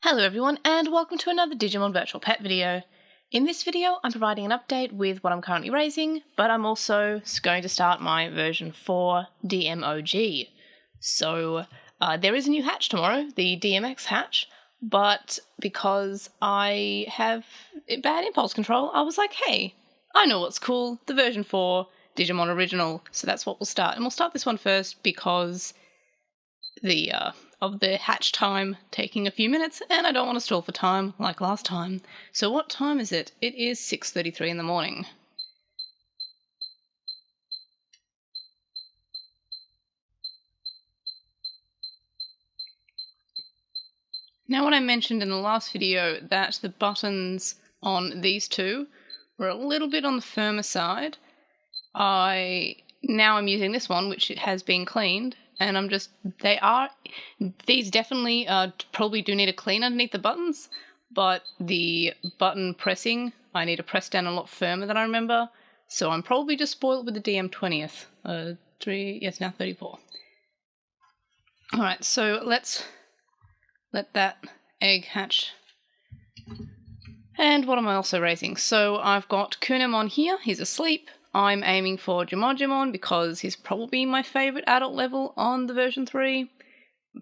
Hello everyone and welcome to another Digimon virtual pet video. In this video I'm providing an update with what I'm currently raising, but I'm also going to start my version 4 DMOG. So there is a new hatch tomorrow, the DMX hatch, but because I have bad impulse control, I was like, hey, I know what's cool, the version 4 Digimon original, so that's what we'll start. And we'll start this one first because of the hatch time taking a few minutes, and I don't want to stall for time like last time. So what time is it? It is 6:33 in the morning. Now, when I mentioned in the last video that the buttons on these two were a little bit on the firmer side, now I'm using this one, which has been cleaned, and these definitely probably do need a clean underneath the buttons, but the button pressing, I need to press down a lot firmer than I remember, so I'm probably just spoiled with the DM20th. Now 34. Alright, so let's let that egg hatch. And what am I also raising? So I've got Kunemon here, he's asleep. I'm aiming for Digimon because he's probably my favourite adult level on the version 3,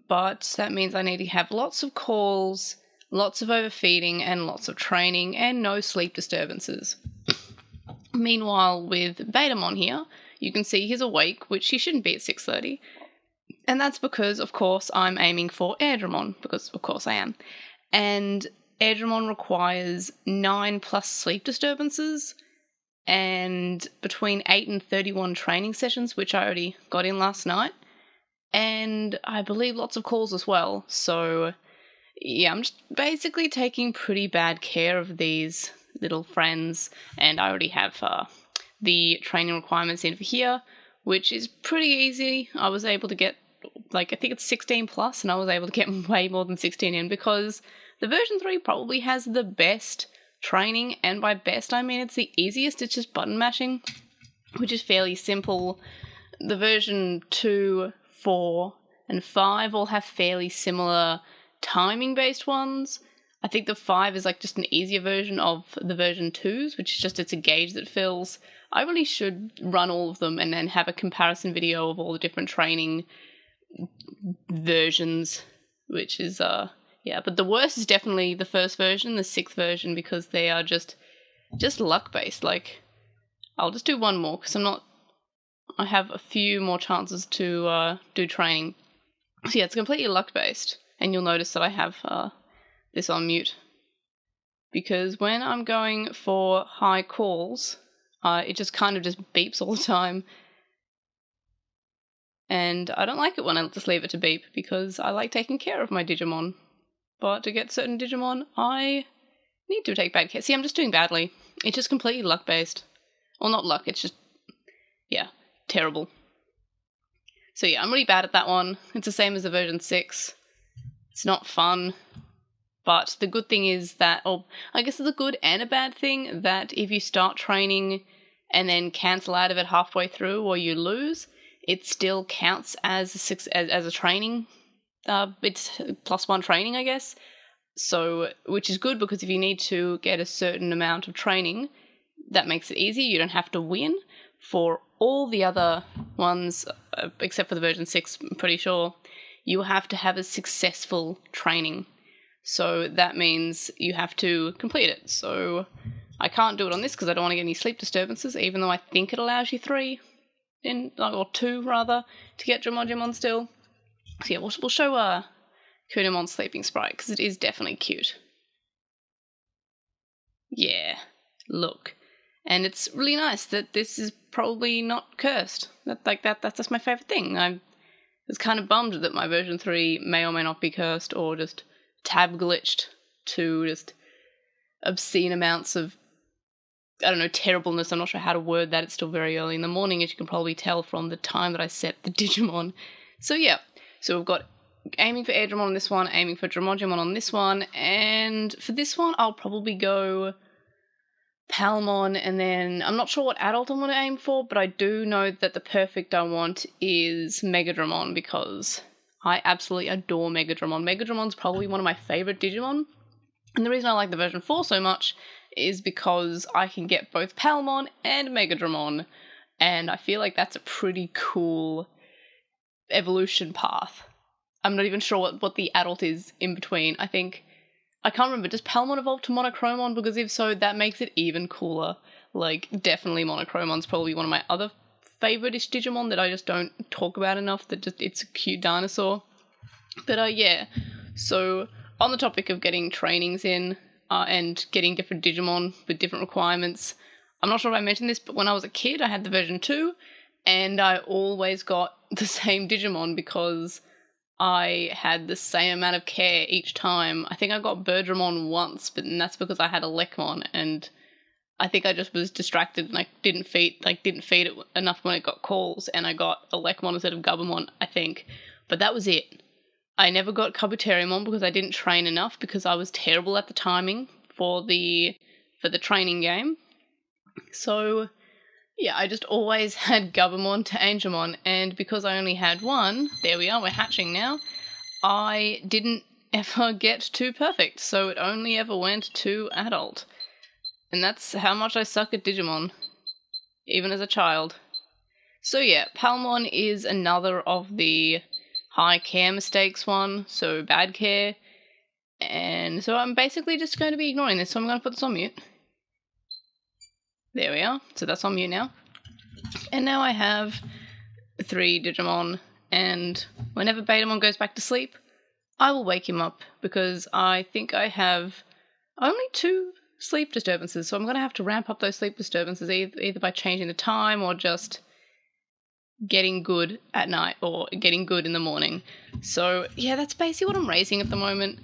but that means I need to have lots of calls, lots of overfeeding, and lots of training, and no sleep disturbances. Meanwhile, with Betamon here, you can see he's awake, which he shouldn't be at 6:30, and that's because, of course, I'm aiming for Airdramon, because of course I am, and Airdramon requires 9+ sleep disturbances, and between 8 and 31 training sessions, which I already got in last night, and I believe lots of calls as well. So yeah, I'm just basically taking pretty bad care of these little friends, and I already have the training requirements in for here, which is pretty easy. I was able to get, I think it's 16+, and I was able to get way more than 16 in because the version 3 probably has the best training, and by best I mean it's the easiest. It's just button mashing, which is fairly simple. The version 2, 4, and 5 all have fairly similar timing based ones. I think the 5 is just an easier version of the version 2s, which is just it's a gauge that fills. I really should run all of them and then have a comparison video of all the different training versions, which is yeah, but the worst is definitely the first version, the 6th version, because they are just luck-based. I'll just do one more, because I have a few more chances to do training. So yeah, it's completely luck-based, and you'll notice that I have this on mute. Because when I'm going for high calls, it just kind of just beeps all the time. And I don't like it when I just leave it to beep, because I like taking care of my Digimon. But to get certain Digimon, I need to take bad care. See, I'm just doing badly. It's just completely luck-based. Or not luck, it's just, yeah, terrible. So yeah, I'm really bad at that one. It's the same as the version 6. It's not fun. But the good thing is that, or I guess it's a good and a bad thing, that if you start training and then cancel out of it halfway through or you lose, it still counts as a training. It's +1 training, I guess. So, which is good because if you need to get a certain amount of training, that makes it easy. You don't have to win. For all the other ones, except for the version 6, I'm pretty sure, you have to have a successful training. So that means you have to complete it. So I can't do it on this because I don't want to get any sleep disturbances, even though I think it allows you 3, or 2 rather, to get Digimon still. So yeah, we'll show Kunemon's sleeping sprite, because it is definitely cute. Yeah, look. And it's really nice that this is probably not cursed. That's just my favourite thing. I was kind of bummed that my version 3 may or may not be cursed, or just tab glitched to just obscene amounts of, I don't know, terribleness. I'm not sure how to word that. It's still very early in the morning, as you can probably tell from the time that I set the Digimon. So yeah. So we've got aiming for Airdramon on this one, aiming for Digimon on this one, and for this one I'll probably go Palmon, and then I'm not sure what adult I want to aim for, but I do know that the perfect I want is Megadramon, because I absolutely adore Megadramon. Megadramon's probably one of my favourite Digimon. And the reason I like the version 4 so much is because I can get both Palmon and Megadramon. And I feel like that's a pretty cool evolution path. I'm not even sure what the adult is in between. I can't remember, does Palmon evolve to Monochromon? Because if so, that makes it even cooler. Like, definitely Monochromon's probably one of my other favourite-ish Digimon that I just don't talk about enough, it's a cute dinosaur. But yeah, so on the topic of getting trainings in and getting different Digimon with different requirements, I'm not sure if I mentioned this, but when I was a kid, I had the version 2, and I always got the same Digimon because I had the same amount of care each time. I think I got Birdramon once, but that's because I had a Lekmon, and I think I just was distracted and I didn't feed it enough when it got calls, and I got a Lekmon instead of Gabumon, I think. But that was it. I never got Kabuterimon because I didn't train enough because I was terrible at the timing for the training game. So yeah, I just always had Gabumon to Angemon, and because I only had one, there we are, we're hatching now, I didn't ever get to perfect, so it only ever went to adult. And that's how much I suck at Digimon, even as a child. So yeah, Palmon is another of the high care mistakes one, so bad care. And so I'm basically just going to be ignoring this, so I'm going to put this on mute. There we are, so that's on mute now. And now I have 3 Digimon, and whenever Betamon goes back to sleep, I will wake him up, because I think I have only 2 sleep disturbances, so I'm going to have to ramp up those sleep disturbances either by changing the time or just getting good at night or getting good in the morning. So yeah, that's basically what I'm raising at the moment.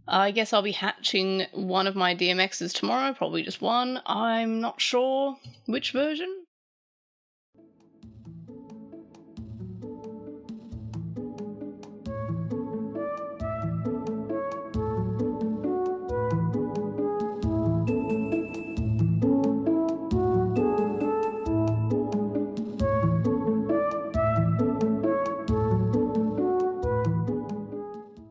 I guess I'll be hatching one of my DMXs tomorrow, probably just one. I'm not sure which version.